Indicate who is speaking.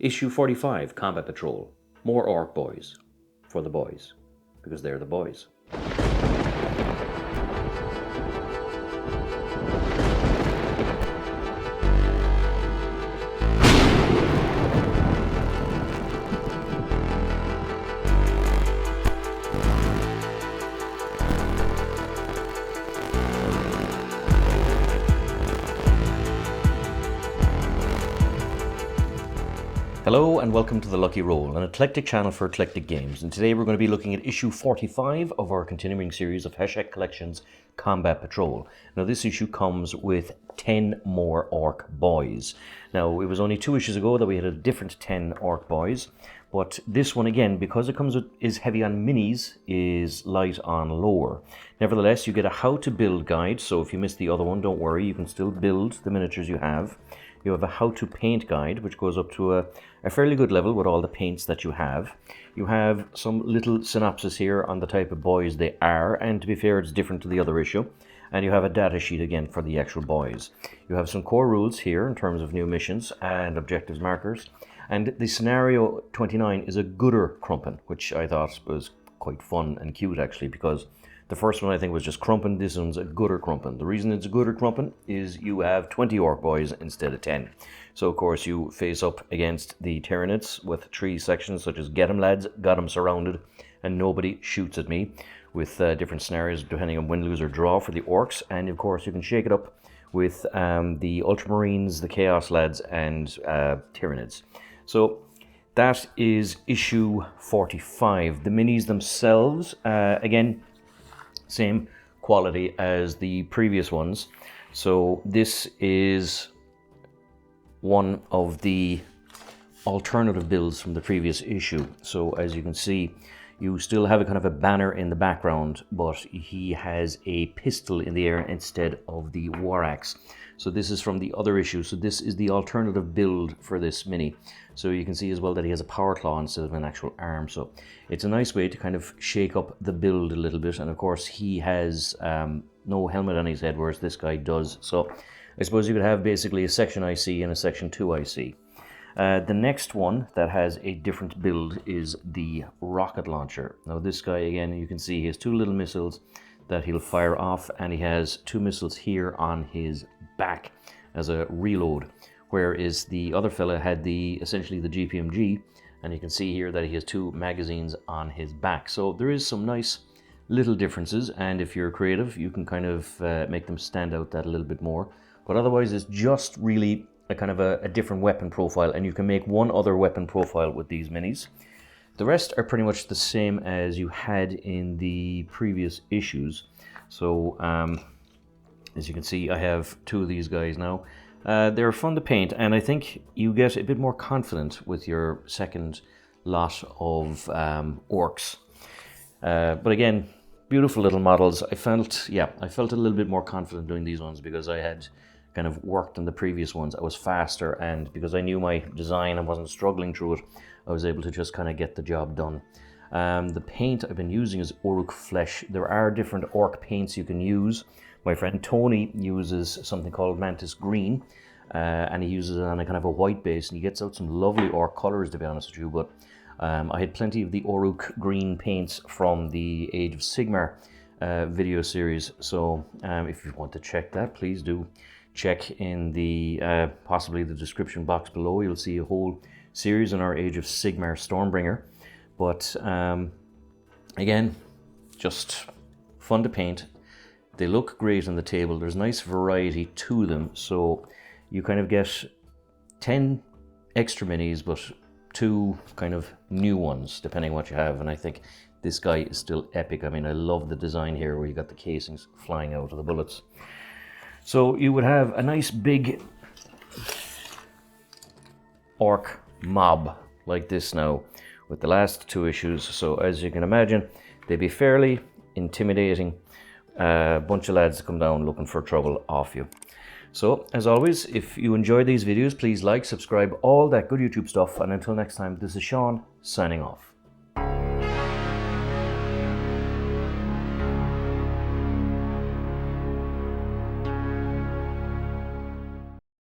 Speaker 1: Issue 45, Combat Patrol. More Orc Boys. For the boys. Because they're the boys. Hello and welcome to The Lucky Roll, an eclectic channel for eclectic games, and today we're going to be looking at issue 45 of our continuing series of Hachette Collection's Combat Patrol. Now this issue comes with 10 more Orc Boys. Now it was only 2 issues ago that we had a different 10 Orc Boys, but this one again, because it is heavy on minis, is light on lore. Nevertheless, you get a how to build guide, so if you missed the other one, don't worry, you can still build the miniatures you have. You have a how to paint guide, which goes up to a fairly good level with all the paints that you have. You have some little synopsis here on the type of boys they are, and to be fair, it's different to the other issue. And you have a data sheet again for the actual boys. You have some core rules here in terms of new missions and objectives markers. And the scenario 29 is a gooder Crumpen, which I thought was quite fun and cute actually, because the first one I think was just Crumpen, this one's a gooder Crumpen. The reason it's a gooder Crumpen is you have 20 Orc Boys instead of 10. So of course you face up against the Tyranids with 3 sections such as Get 'em lads, got 'em surrounded, and nobody shoots at me, with different scenarios depending on win, lose or draw for the Orcs. And of course you can shake it up with the Ultramarines, the Chaos lads and Tyranids. So that is issue 45. The minis themselves, again, same quality as the previous ones. So this is one of the alternative builds from the previous issue. So as you can see, you still have a kind of a banner in the background, but he has a pistol in the air instead of the war axe. So this is from the other issue. So this is the alternative build for this mini. So you can see as well that he has a power claw instead of an actual arm. So it's a nice way to kind of shake up the build a little bit. And of course he has no helmet on his head, whereas this guy does. So I suppose you could have basically a section IC and a section 2 IC. The next one that has a different build is the rocket launcher. Now this guy, again, you can see he has 2 little missiles that he'll fire off, and he has 2 missiles here on his back as a reload, whereas the other fella had essentially the GPMG, and you can see here that he has 2 magazines on his back. So there is some nice little differences, and if you're creative you can kind of make them stand out that a little bit more, but otherwise it's just really a kind of a different weapon profile, and you can make one other weapon profile with these minis. The rest are pretty much the same as you had in the previous issues. So as you can see, I have 2 of these guys now. They're fun to paint, and I think you get a bit more confident with your second lot of orcs. But again, beautiful little models. I felt a little bit more confident doing these ones because I had kind of worked on the previous ones. I was faster, and because I knew my design and wasn't struggling through it, I was able to just kind of get the job done. The paint I've been using is Uruk Flesh. There are different orc paints you can use. My friend Tony uses something called Mantis Green, and he uses it on a kind of a white base, and he gets out some lovely orc colors, to be honest with you. But I had plenty of the Uruk Green paints from the Age of Sigmar video series. So if you want to check that, please do check in the possibly the description box below. You'll see a whole series on our Age of Sigmar Stormbringer. But again, just fun to paint. They look great on the table. There's nice variety to them, so you kind of get 10 extra minis, but 2 kind of new ones, depending on what you have. And I think this guy is still epic. I mean, I love the design here where you got the casings flying out of the bullets. So you would have a nice big orc mob like this now with the last 2 issues. So as you can imagine, they'd be fairly intimidating. Bunch of lads come down looking for trouble off you. So as always, if you enjoy these videos, please like, subscribe, all that good YouTube stuff. And until next time, this is Sean signing off.